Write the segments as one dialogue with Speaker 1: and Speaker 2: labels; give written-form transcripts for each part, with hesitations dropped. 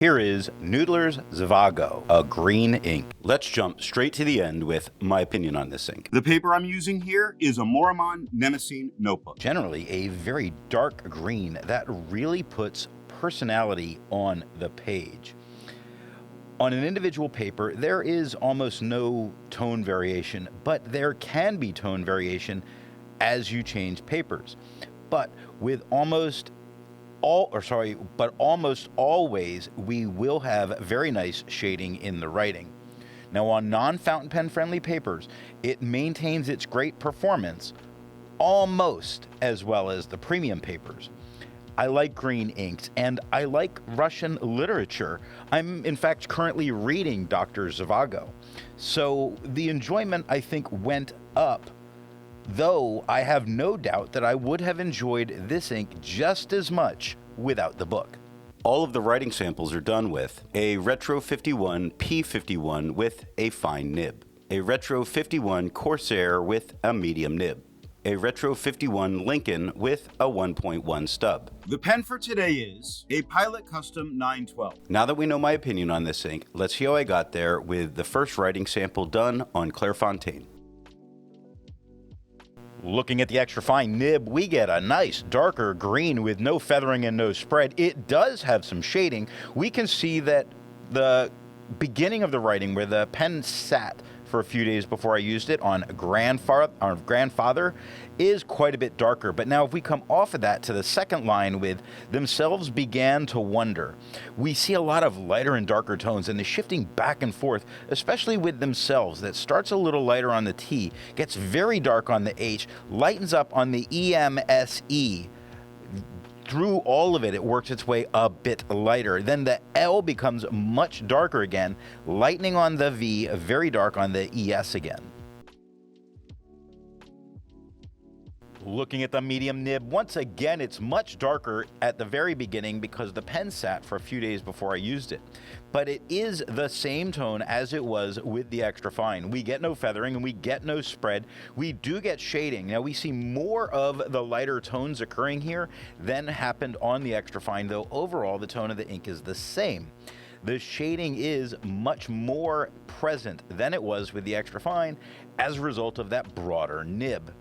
Speaker 1: Here is Noodler's Zhivago, a green ink. Let's jump straight to the end with my opinion on this ink.
Speaker 2: The paper I'm using here is a Maruman Mnemosyne Notebook.
Speaker 1: Generally a very dark green that really puts personality on the page. On an individual paper, there is almost no tone variation, but there can be tone variation as you change papers. But with almost always we will have very nice shading in the writing. Now on non-fountain pen friendly papers, it maintains its great performance almost as well as the premium papers. I like green inks and I like Russian literature. I'm in fact currently reading Dr. Zhivago. So the enjoyment I think went up, though I have no doubt that I would have enjoyed this ink just as much without the book. All of the writing samples are done with a Retro 51 P51 with a fine nib, a Retro 51 Corsair with a medium nib, a Retro 51 Lincoln with a 1.1 stub.
Speaker 2: The pen for today is a Pilot Custom 912.
Speaker 1: Now that we know my opinion on this ink, let's see how I got there with the first writing sample done on Clairfontaine. Looking at the extra fine nib, we get a nice darker green with no feathering and no spread. It does have some shading. We can see that the beginning of the writing where the pen sat for a few days before I used it on grandfather is quite a bit darker. But now if we come off of that to the second line with themselves began to wonder, we see a lot of lighter and darker tones and the shifting back and forth, especially with themselves, that starts a little lighter on the T, gets very dark on the H, lightens up on the EMSE. Through all of it, it works its way a bit lighter. Then the L becomes much darker again, lightening on the V, very dark on the ES again. Looking at the medium nib, once again, it's much darker at the very beginning because the pen sat for a few days before I used it. But it is the same tone as it was with the extra fine. We get no feathering and we get no spread. We do get shading. Now we see more of the lighter tones occurring here than happened on the extra fine, though overall the tone of the ink is the same. The shading is much more present than it was with the extra fine as a result of that broader nib.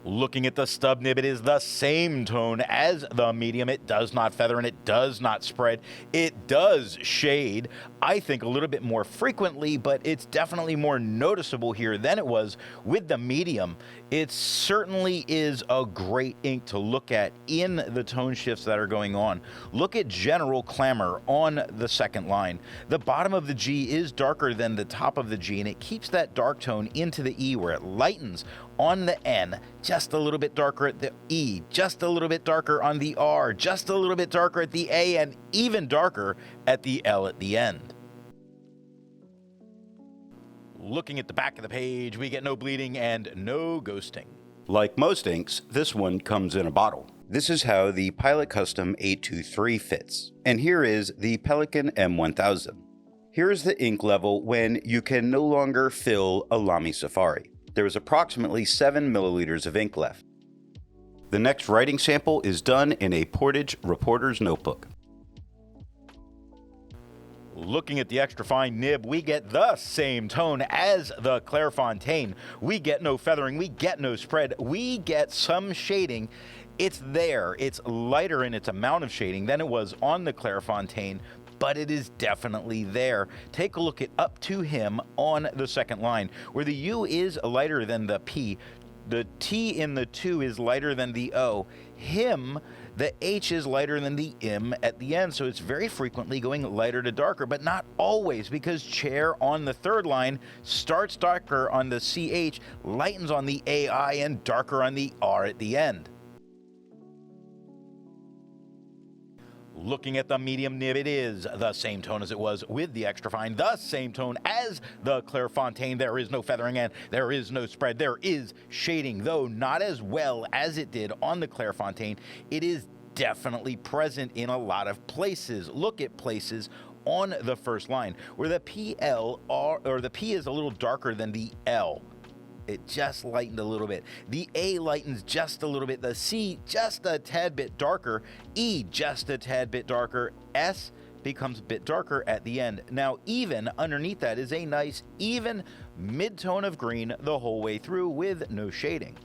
Speaker 1: Looking at the stub nib, it is the same tone as the medium. It does not feather and it does not spread. It does shade, I think, a little bit more frequently, but it's definitely more noticeable here than it was with the medium. It certainly is a great ink to look at in the tone shifts that are going on. Look at general clamor on the second line. The bottom of the G is darker than the top of the G, and it keeps that dark tone into the E where it lightens on the N, just a little bit darker at the E, just a little bit darker on the R, just a little bit darker at the A, and even darker at the L at the end. Looking at the back of the page, we get no bleeding and no ghosting. Like most inks, this one comes in a bottle. This is how the Pilot Custom 823 fits. And here is the Pelican M1000. Here is the ink level when you can no longer fill a Lamy Safari. There is approximately 7 milliliters of ink left. The next writing sample is done in a Portage reporter's notebook. Looking at the extra fine nib, we get the same tone as the Clairfontaine. We get no feathering, we get no spread, we get some shading. It's there, it's lighter in its amount of shading than it was on the Clairfontaine, but it is definitely there. Take a look at Up to Him on the second line, where the U is lighter than the P. The T in the 2 is lighter than the O. Him, the H is lighter than the M at the end, so it's very frequently going lighter to darker, but not always, because chair on the third line starts darker on the CH, lightens on the AI, and darker on the R at the end. Looking at the medium nib, it is the same tone as it was with the extra fine, the same tone as the Clairfontaine. There is no feathering and there is no spread. There is shading, though not as well as it did on the Clairfontaine. It is definitely present in a lot of places. Look at places on the first line where the P is a little darker than the L. it just lightened a little bit. The A lightens just a little bit. The C just a tad bit darker. E just a tad bit darker. S becomes a bit darker at the end. Now, even underneath that is a nice, even mid-tone of green the whole way through with no shading.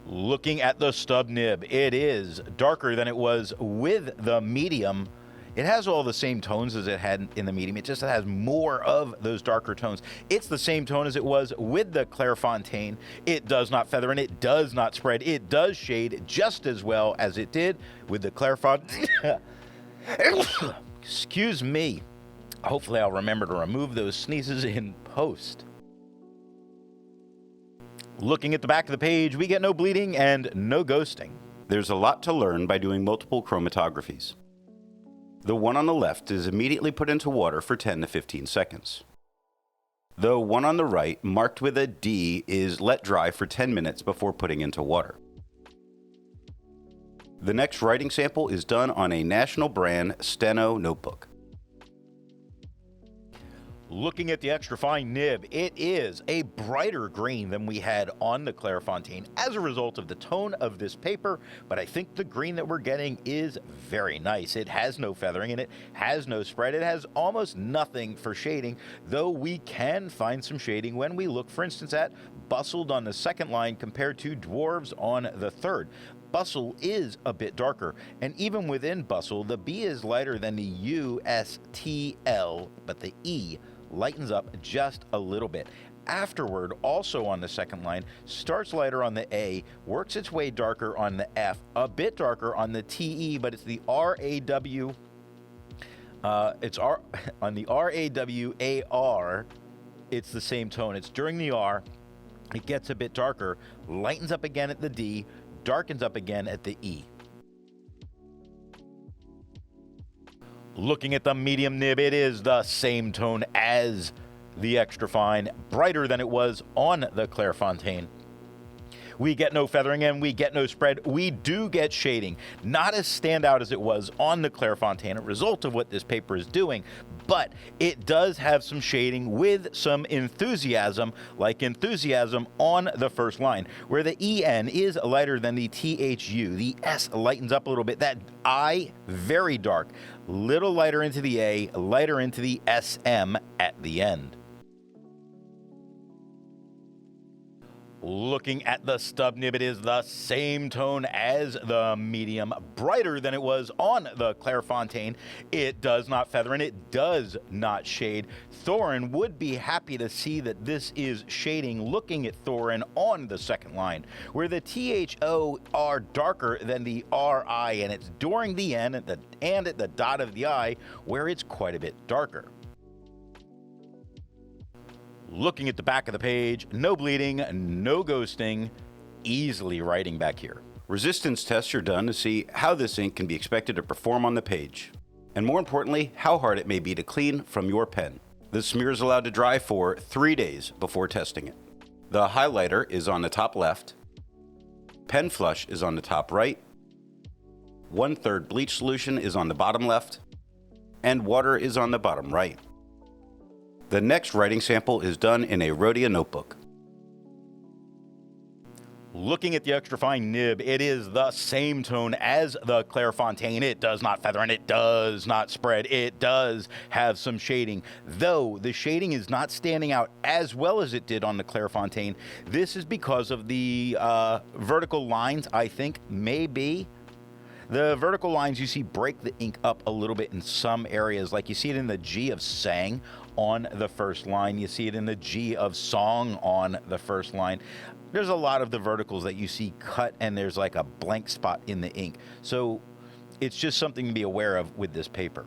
Speaker 1: Looking at the stub nib, it is darker than it was with the medium. It has all the same tones as it had in the medium. It just has more of those darker tones. It's the same tone as it was with the Clairfontaine. It does not feather and it does not spread. It does shade just as well as it did with the Clairfontaine. Excuse me. Hopefully I'll remember to remove those sneezes in post. Looking at the back of the page, we get no bleeding and no ghosting.
Speaker 2: There's a lot to learn by doing multiple chromatographies. The one on the left is immediately put into water for 10 to 15 seconds. The one on the right, marked with a D, is let dry for 10 minutes before putting into water. The next writing sample is done on a national brand Steno notebook.
Speaker 1: Looking at the extra fine nib, it is a brighter green than we had on the Clairfontaine as a result of the tone of this paper, but I think the green that we're getting is very nice. It has no feathering and it has no spread. It has almost nothing for shading, though we can find some shading when we look, for instance, at Bustled on the second line compared to Dwarves on the third. Bustle is a bit darker, and even within Bustle, the B is lighter than the USTL, but the E lightens up just a little bit. Afterward, also on the second line, starts lighter on the A, works its way darker on the F, a bit darker on the TE, but it's the RAW. On the RAWAR, it's the same tone. It's during the R, it gets a bit darker, lightens up again at the D, darkens up again at the E. Looking at the medium nib, it is the same tone as the extra fine, brighter than it was on the Clairfontaine. We get no feathering and we get no spread. We do get shading, not as standout as it was on the Clairfontaine, a result of what this paper is doing, but it does have some shading with some enthusiasm, like enthusiasm on the first line, where the EN is lighter than the THU. The S lightens up a little bit. That I, very dark, little lighter into the A, lighter into the SM at the end. Looking at the stub nib, it is the same tone as the medium, brighter than it was on the Clairfontaine. It does not feather and it does not shade. Thorin would be happy to see that this is shading looking at Thorin on the second line, where the THO are darker than the RI, and it's during the N and at the dot of the I where it's quite a bit darker. Looking at the back of the page, no bleeding, no ghosting, easily writing back here.
Speaker 2: Resistance tests are done to see how this ink can be expected to perform on the page, and more importantly, how hard it may be to clean from your pen. The smear is allowed to dry for 3 days before testing it. The highlighter is on the top left, pen flush is on the top right, 1/3 bleach solution is on the bottom left, and water is on the bottom right. The next writing sample is done in a Rhodia notebook.
Speaker 1: Looking at the extra fine nib, it is the same tone as the Clairfontaine. It does not feather and it does not spread. It does have some shading, though the shading is not standing out as well as it did on the Clairfontaine. This is because of the vertical lines, I think, maybe. The vertical lines you see break the ink up a little bit in some areas, like you see it in the G of sang on the first line. You see it in the G of song on the first line. There's a lot of the verticals that you see cut and there's like a blank spot in the ink. So it's just something to be aware of with this paper.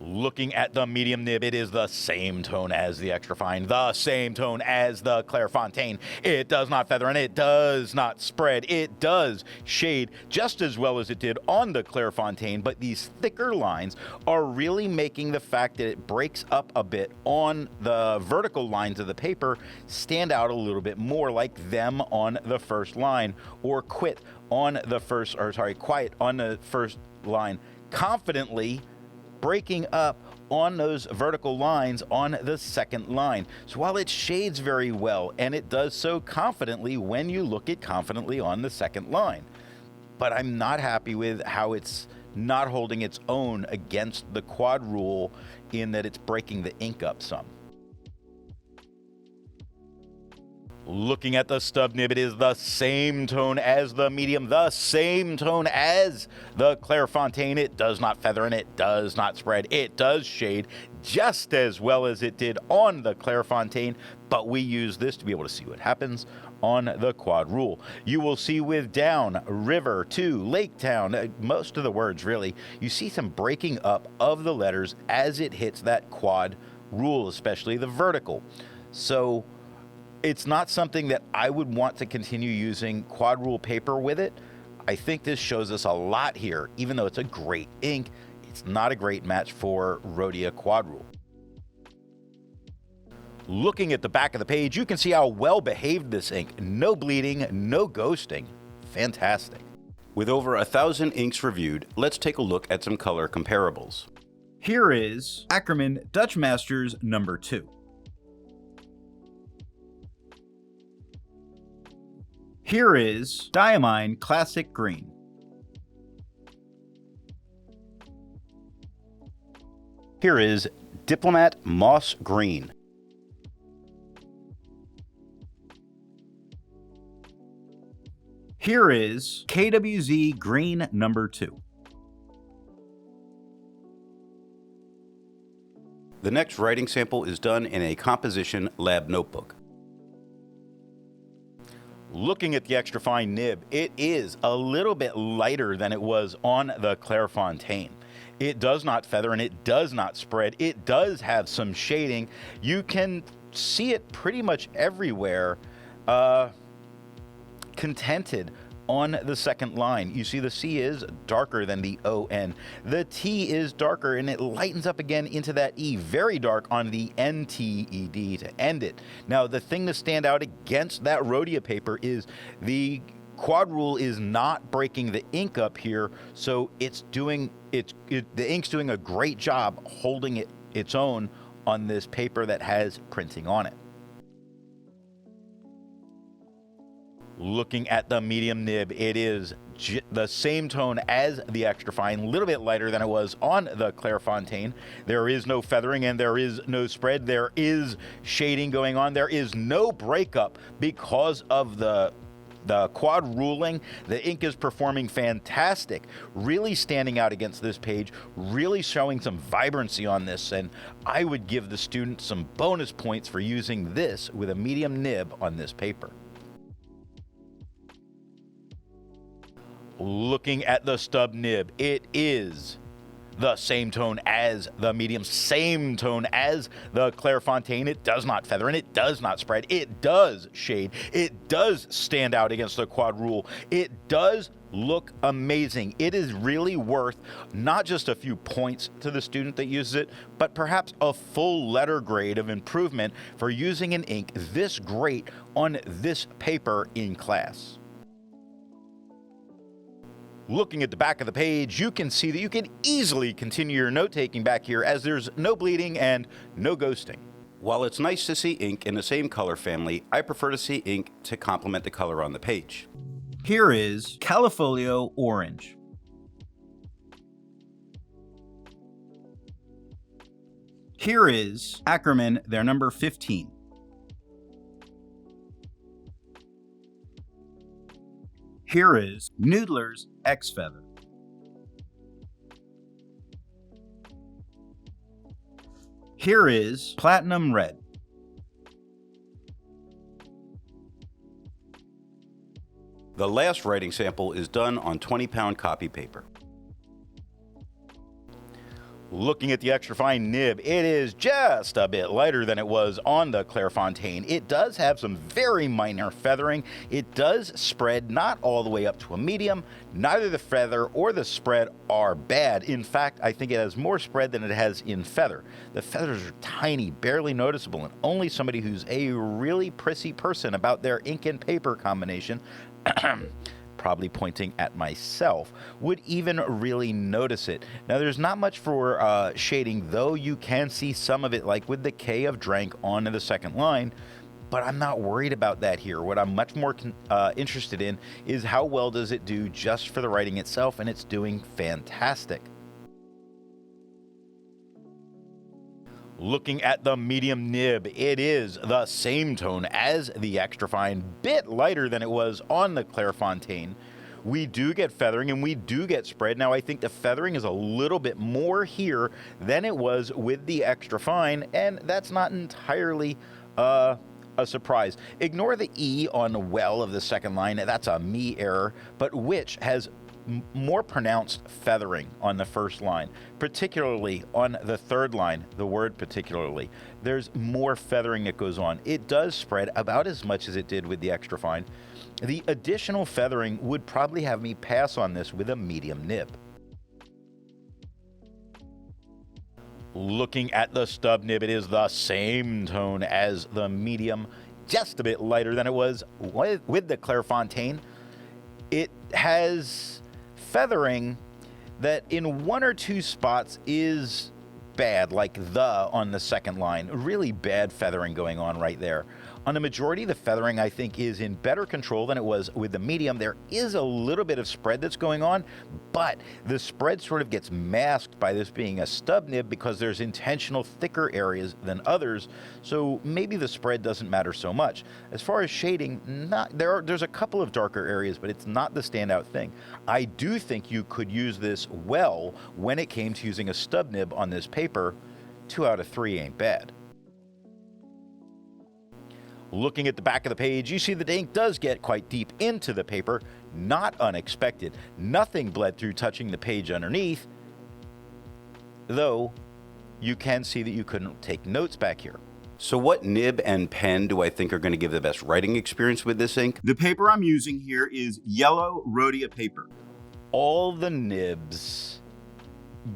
Speaker 1: Looking at the medium nib, it is the same tone as the extra fine, the same tone as the Clairfontaine. It does not feather and it does not spread. It does shade just as well as it did on the Clairfontaine, but these thicker lines are really making the fact that it breaks up a bit on the vertical lines of the paper stand out a little bit more, like them on the first line, or quiet on the first line, confidently breaking up on those vertical lines on the second line. So while it shades very well, and it does so confidently when you look it confidently on the second line, but I'm not happy with how it's not holding its own against the quad rule in that it's breaking the ink up some. Looking at the stub nib, it is the same tone as the medium, the same tone as the Clairfontaine. It does not feather and it does not spread. It does shade just as well as it did on the Clairfontaine, but we use this to be able to see what happens on the quad rule. You will see with down, river to lake town, most of the words really, you see some breaking up of the letters as it hits that quad rule, especially the vertical. So it's not something that I would want to continue using quad rule paper with it. I think this shows us a lot here. Even though it's a great ink, it's not a great match for Rhodia quad rule. Looking at the back of the page, you can see how well behaved this ink. No bleeding, no ghosting. Fantastic.
Speaker 2: With over 1,000 inks reviewed, let's take a look at some color comparables.
Speaker 3: Here is Ackerman Dutch Masters number 2. Here is Diamine Classic Green.
Speaker 2: Here is Diplomat Moss Green.
Speaker 3: Here is KWZ Green number 2.
Speaker 2: The next writing sample is done in a composition lab notebook.
Speaker 1: Looking at the extra fine nib, it is a little bit lighter than it was on the Clairfontaine. It does not feather and it does not spread. It does have some shading. You can see it pretty much everywhere. Contented on the second line. You see the C is darker than the ON. The T is darker and it lightens up again into that E, very dark on the NTED to end it. Now, the thing to stand out against that Rhodia paper is the quad rule is not breaking the ink up here, so the ink's doing a great job holding its own on this paper that has printing on it. Looking at the medium nib, it is the same tone as the extra fine, a little bit lighter than it was on the Clairfontaine. There is no feathering and there is no spread. There is shading going on. There is no breakup because of the quad ruling. The ink is performing fantastic, really standing out against this page, really showing some vibrancy on this, and I would give the student some bonus points for using this with a medium nib on this paper. Looking at the stub nib, it is the same tone as the medium, same tone as the Clairfontaine. It does not feather and it does not spread. It does shade. It does stand out against the quad rule. It does look amazing. It is really worth not just a few points to the student that uses it, but perhaps a full letter grade of improvement for using an ink this great on this paper in class. Looking at the back of the page, you can see that you can easily continue your note-taking back here as there's no bleeding and no ghosting.
Speaker 2: While it's nice to see ink in the same color family, I prefer to see ink to complement the color on the page.
Speaker 3: Here is Califolio Orange. Here is Ackerman, their number 15. Here is Noodler's X-Feather. Here is Platinum Red.
Speaker 2: The last writing sample is done on 20-pound copy paper.
Speaker 1: Looking at the extra fine nib, it is just a bit lighter than it was on the Clairfontaine. It does have some very minor feathering. It does spread not all the way up to a medium. Neither the feather or the spread are bad. In fact, I think it has more spread than it has in feather. The feathers are tiny, barely noticeable, and only somebody who's a really prissy person about their ink and paper combination probably pointing at myself, would even really notice it. Now, there's not much for shading, though you can see some of it, like with the K of drank on the second line, but I'm not worried about that here. What I'm much more interested in is how well does it do just for the writing itself, and it's doing fantastic. Looking at the medium nib, it is the same tone as the extra fine, bit lighter than it was on the Clairfontaine. We do get feathering and we do get spread. Now, I think the feathering is a little bit more here than it was with the extra fine, and that's not entirely a surprise. Ignore the E on well of the second line. That's a me error, but which has more pronounced feathering on the first line, particularly on the third line, the word particularly. There's more feathering that goes on. It does spread about as much as it did with the extra fine. The additional feathering would probably have me pass on this with a medium nib. Looking at the stub nib, it is the same tone as the medium, just a bit lighter than it was with the Clairfontaine. It has feathering that in one or two spots is bad, like the on the second line. Really bad feathering going on right there. On the majority, the feathering, I think, is in better control than it was with the medium. There is a little bit of spread that's going on, but the spread sort of gets masked by this being a stub nib because there's intentional thicker areas than others, so maybe the spread doesn't matter so much. As far as shading, there's a couple of darker areas, but it's not the standout thing. I do think you could use this well when it came to using a stub nib on this paper. 2 out of 3 ain't bad. Looking at the back of the page, you see the ink does get quite deep into the paper, not unexpected. Nothing bled through touching the page underneath, though you can see that you couldn't take notes back here.
Speaker 2: So what nib and pen do I think are going to give the best writing experience with this ink?
Speaker 3: The paper I'm using here is yellow Rhodia paper.
Speaker 1: All the nibs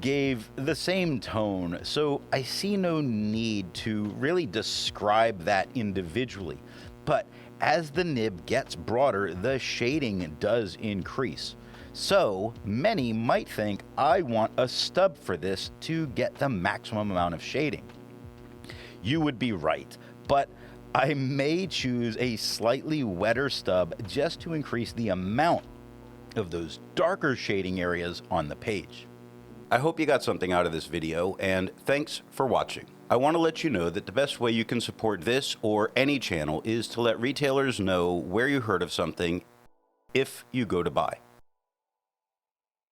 Speaker 1: gave the same tone, so I see no need to really describe that individually. But as the nib gets broader, the shading does increase. So many might think I want a stub for this to get the maximum amount of shading. You would be right, but I may choose a slightly wetter stub just to increase the amount of those darker shading areas on the page.
Speaker 2: I hope you got something out of this video, and thanks for watching. I want to let you know that the best way you can support this or any channel is to let retailers know where you heard of something if you go to buy.